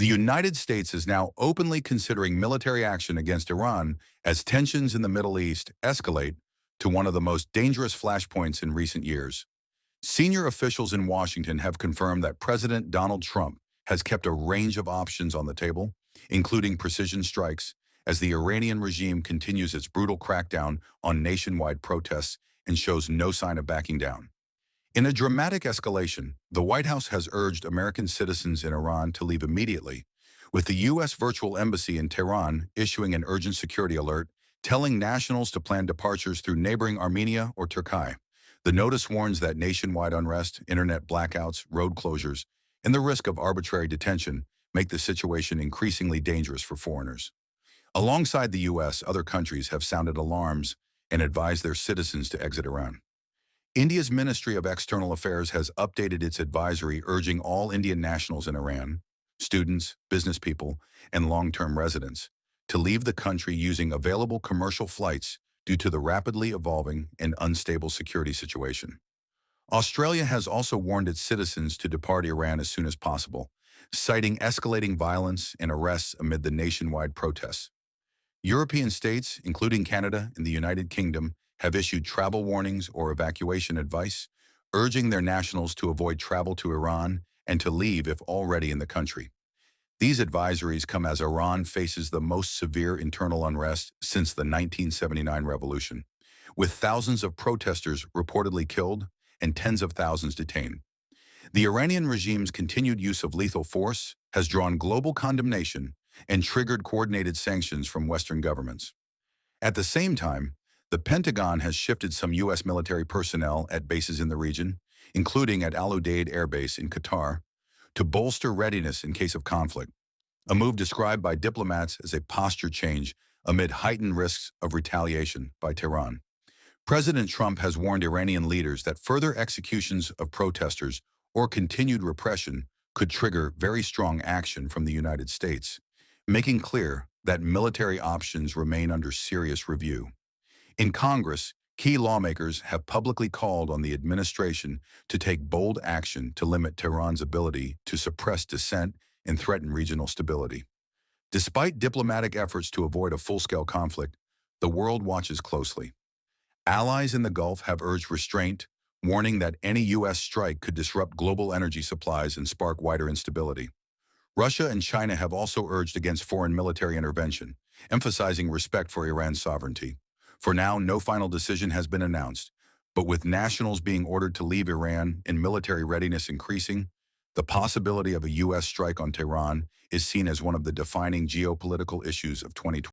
The United States is now openly considering military action against Iran as tensions in the Middle East escalate to one of the most dangerous flashpoints in recent years. Senior officials in Washington have confirmed that President Donald Trump has kept a range of options on the table, including precision strikes, as the Iranian regime continues its brutal crackdown on nationwide protests and shows no sign of backing down. In a dramatic escalation, the White House has urged American citizens in Iran to leave immediately, with the U.S. virtual embassy in Tehran issuing an urgent security alert, telling nationals to plan departures through neighboring Armenia or Turkey. The notice warns that nationwide unrest, internet blackouts, road closures, and the risk of arbitrary detention make the situation increasingly dangerous for foreigners. Alongside the U.S., other countries have sounded alarms and advised their citizens to exit Iran. India's Ministry of External Affairs has updated its advisory urging all Indian nationals in Iran, students, business people, and long-term residents, to leave the country using available commercial flights due to the rapidly evolving and unstable security situation. Australia has also warned its citizens to depart Iran as soon as possible, citing escalating violence and arrests amid the nationwide protests. European states, including Canada and the United Kingdom, have issued travel warnings or evacuation advice, urging their nationals to avoid travel to Iran and to leave if already in the country. These advisories come as Iran faces the most severe internal unrest since the 1979 revolution, with thousands of protesters reportedly killed and tens of thousands detained. The Iranian regime's continued use of lethal force has drawn global condemnation and triggered coordinated sanctions from Western governments. At the same time, the Pentagon has shifted some U.S. military personnel at bases in the region, including at Al Udeid Air Base in Qatar, to bolster readiness in case of conflict, a move described by diplomats as a posture change amid heightened risks of retaliation by Tehran. President Trump has warned Iranian leaders that further executions of protesters or continued repression could trigger very strong action from the United States, making clear that military options remain under serious review. In Congress, key lawmakers have publicly called on the administration to take bold action to limit Tehran's ability to suppress dissent and threaten regional stability. Despite diplomatic efforts to avoid a full-scale conflict, the world watches closely. Allies in the Gulf have urged restraint, warning that any U.S. strike could disrupt global energy supplies and spark wider instability. Russia and China have also urged against foreign military intervention, emphasizing respect for Iran's sovereignty. For now, no final decision has been announced, but with nationals being ordered to leave Iran and military readiness increasing, the possibility of a U.S. strike on Tehran is seen as one of the defining geopolitical issues of 2020.